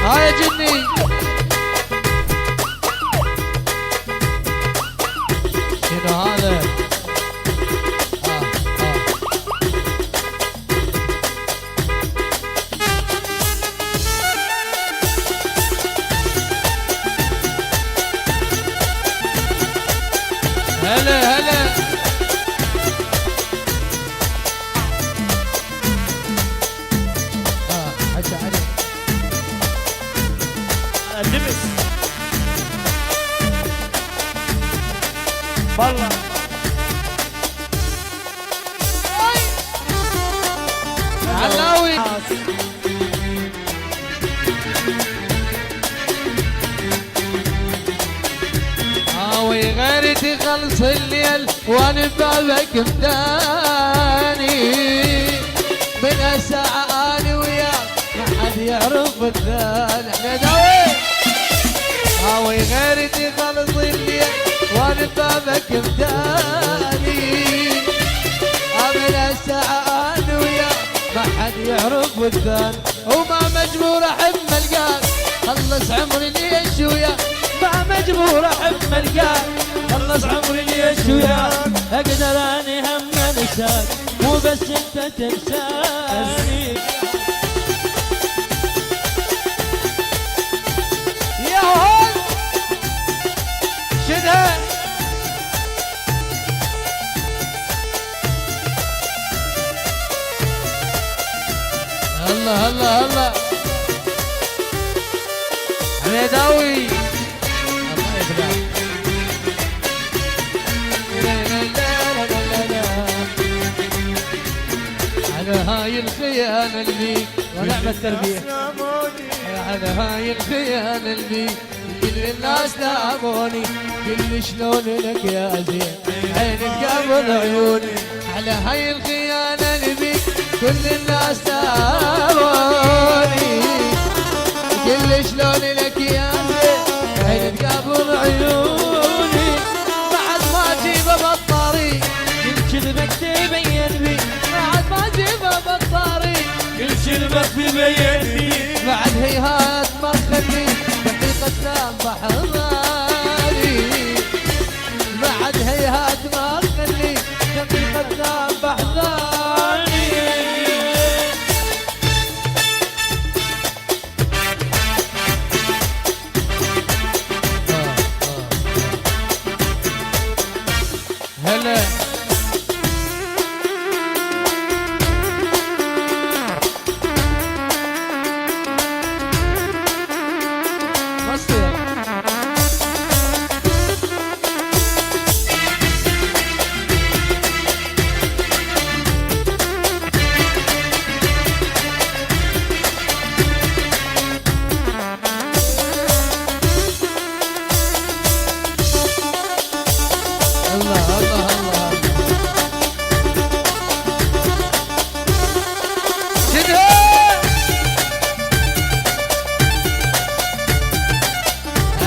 هاي جني شنو هذا؟ هلا هلا حتى علي اللبس والله علاوي هاوي غيري تخلص الليل وانا ببابك مداني من الساعة انا وياك ما حد يعرف الثاني احنا داوي هاوي غيري تخلص الليل وانا ببابك مداني من الساعة انا وياك ما حد يعرف الثاني وما مجبور احب ملقاك خلص عمري ليش وياك ما مجبور احب ملقاك خلص عمري ليش وياك اقدر اني هم انساك مو بس انت تنساني يا هون شدها هلا هلا هلا حميداوي الله يبارك على هاي الخيانة اللي ونعم التربية على هاي الخيانة اللي كل الناس لاموني كل شلون لك يا زين عينك قبل عيوني على هاي الخيانة اللي بيك كل الناس لاموني كل شلون لك يا زين عينك قبل عيوني بعد ما اجيبه بالطريق كل كلمك تبين بي بعد ما اجيبه بالطريق كل كلمك تبين بي بعد هيهات ما تخلي دقيقة تنبح ضاري بعد هيهات ما تخلي دقيقة تنبح ضاري هلا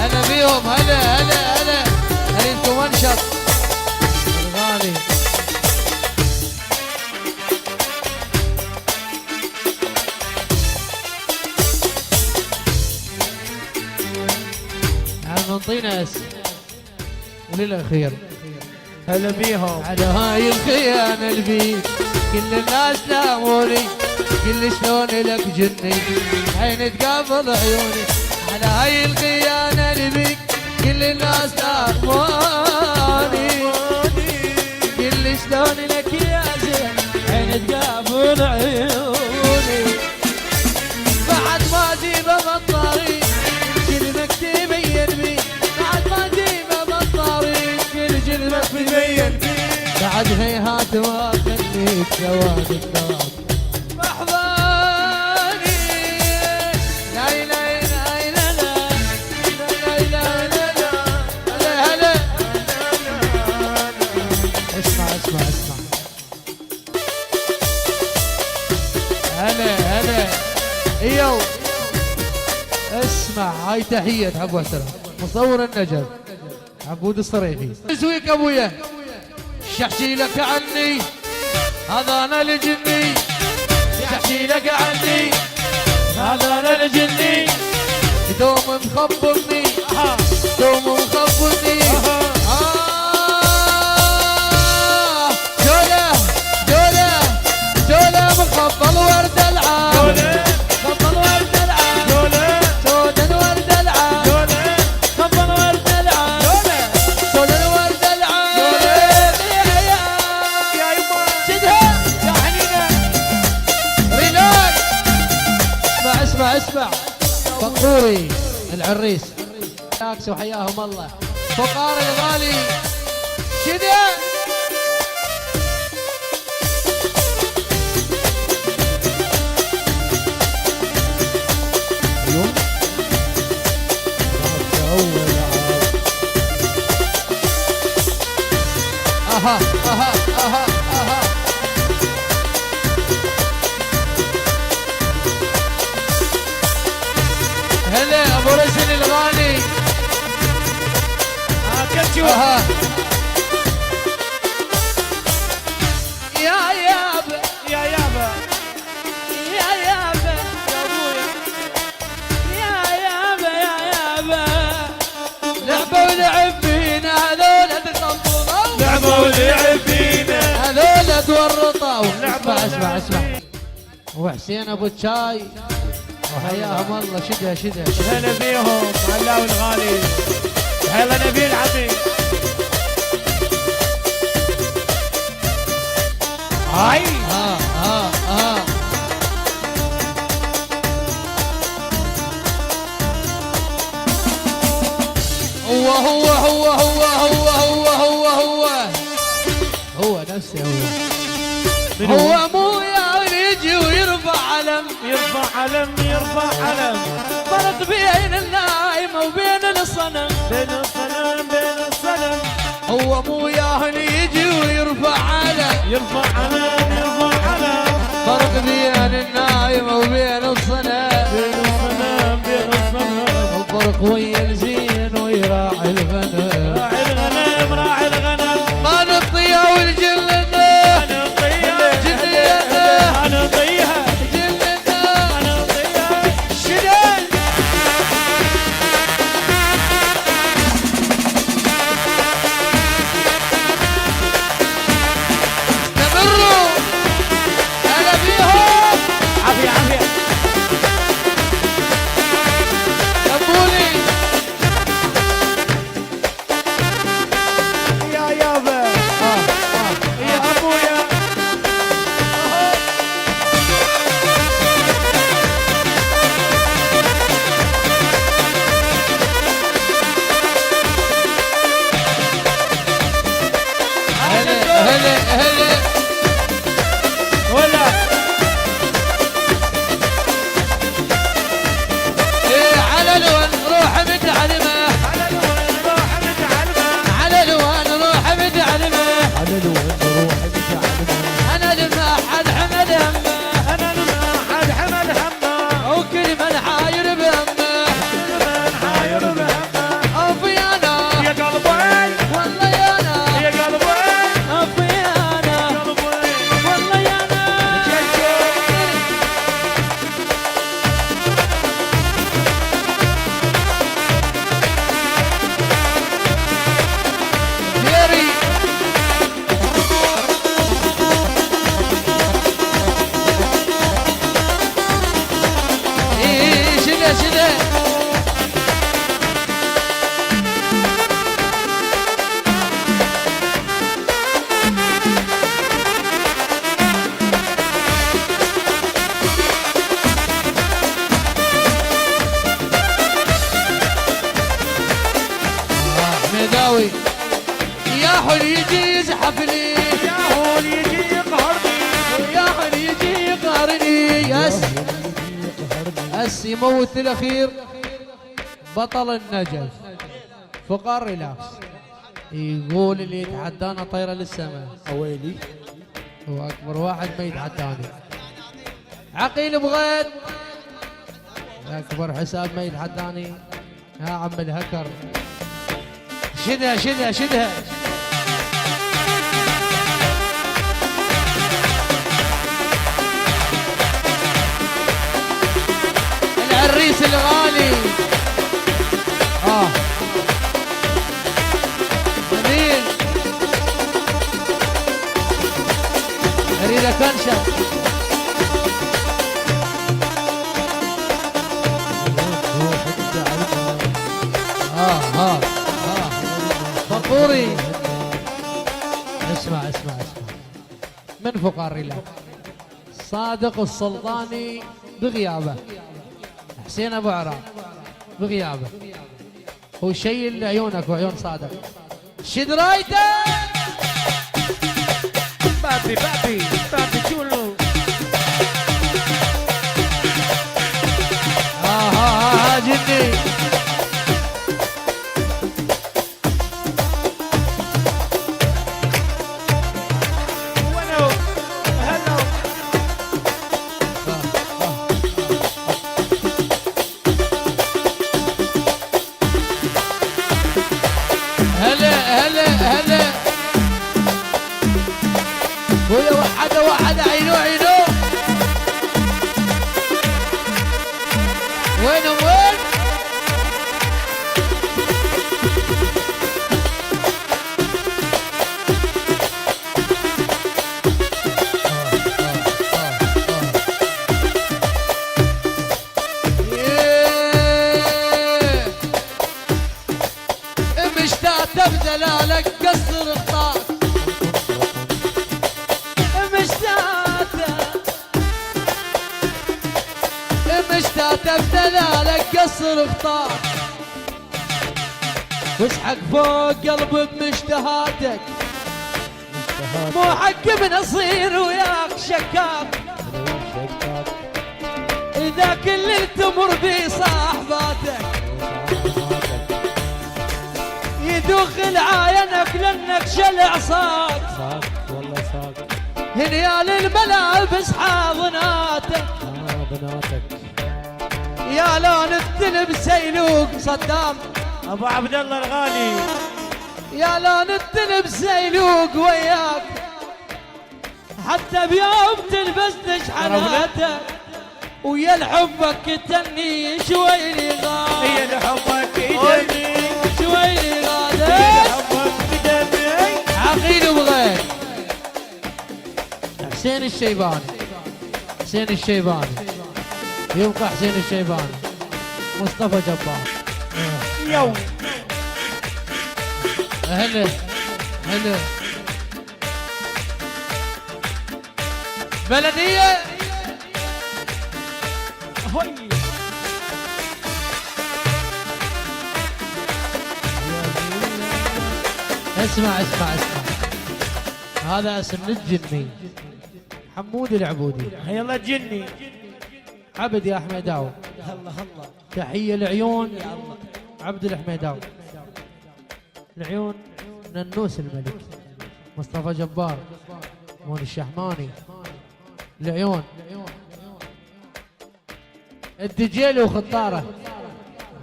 هلا هلا هلا هل انتم منشط الغالي عم نعطينا وللاخير هلا بيهم على هاي الخيانة اللي بيك كل الناس لاموني كل شلون لك جني عين تقابل عيوني على هاي الخيانة اللي بيك كل الناس لاموني كل شلون لك يا زين عين تقابل عيوني بعد ما اجيبه بالطريق كلمك تبين بي بعد ما اجيبه بالطريق كل كلمك تبين بي بعد هيهات ما خليك ثواني الثواب محضاني لا لا لا لا لا لا لا لا هلا اسمع اسمع اسمع هلا هلا ايو اسمع هاي تحية حب واحترام مصور النجف عبود الصريفي اسويك ابويا شحشي لك عني هذا انا الجني شحشي لك عني هذا انا الجني دوم مخبرني دوم مخبرني جولة جولة جولة مخبل ورد العام جولة مخبل ورد العام جولة سودا الورد العام جولة مخبل ورد العام جولة سودا الورد العام يا يما شدها يا حنينة رينال اسمع اسمع فقوري العريس ياكس وحياهم الله فقار الغالي شدها اها اها اها اها هلا ابو رسل الغالي كبشي اها يا يابا يا يابا يا يابا يا ابويا يا يابا يا يابا لعبوا ولعب فينا هذول تخبطوا لعبوا ولعب فينا هذول تورطوا لعبوا اسمع اسمع وحسين ابو الشاي وحياهم الله شدها شدها شدها هلا بيهم علاوي الغالي هلا نبيل عمي هاي ها ها ها هو نفسه هو مو يجي ويرفع علم يرفع علم يرفع علم فرق بين النايمة وبين الصنم بين الصنم بين الصنم هو مو يجي ويرفع علم يرفع علم يرفع علم فرق بين النايمة وبين الصنم بين الصنم بين الصنم الفرق ويا الزين ويراعي الغنم راعي الغنم راعي الغنم ما نطيها والجلنا انا نطيها جلنا انا نطيها جلنا انا نطيها شدد استمروا هلا بيهم عافية عافية لبوني يا يابا يا ابويا هلا هلا هلا ولا إيه على الون روح متعلمه على الوين روح متعلمة على الوان روح متعلمه على الوين روح متعلمة انا لما حد حمل همه انا لما حد حمل همه وكل من حاير بهمه من حاير بهمه افي انا يا قلبي والله يا انا يا قلبي افي انا قلبي والله يا انا فيري ايه شده شده مداوي يا حل يجي يزحفني يا هول يجي يقهرني يا حل يجي يقهرني يس هس يموت الاخير بطل النجف فقار ريلاكس يقول اللي يتحدانا طيره للسماء اويلي هو اكبر واحد ما يتحداني عقيل بغيت اكبر حساب ما يتحداني يا عم الهكر شدها شدها شدها العريس الغالي فقاري له. صادق السلطاني بغيابه، حسين ابو عراق بغيابه، هو شيء اللي عيونك وعيون صادق. شد رايته بابي بابي بابي جولو. ها جني. ولو هلو هلا ويا وحده عينو وينهم وين؟ مشتاق بدلالك قصر الطاق، مشتاق بدلالك قصر اخطاك، واسحق فوق قلبي بمشتهاتك، مو حق بنصير وياك شكاك، اذا كل تمر بي صاحباتك يدوخ العاينك لانك شلع صاك، والله صادق هنيال الملابس حاضناتك، بناتك يا لون التلب سيلوك صدام، ابو عبد الله الغالي، يا لون التلب سيلوك وياك، حتى بيوم تلبس دشحناتك، ويا لحبك تني شوي لي غاد، هي لحبك دمي شوي لي غاد، لحبك دمي. عقيل وبغير. حسين الشيباني، حسين الشيباني يبقى حسين الشيباني. مصطفى جبار يوم هلا بلدية. هوي اسمع هذا اسم الجني حمود العبودي. يلا جني عبد يا حميداوي، الله تحية العيون عبد الحميداوي، العيون ننوس الملك مصطفى جبار مون الشحماني، العيون الدجيل وخطاره،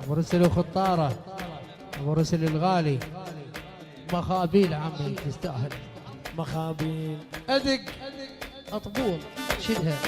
ابو رسل وخطاره، ابو رسل الغالي، مخابيل عمي تستاهل، مخابيل ادق اطبول شدها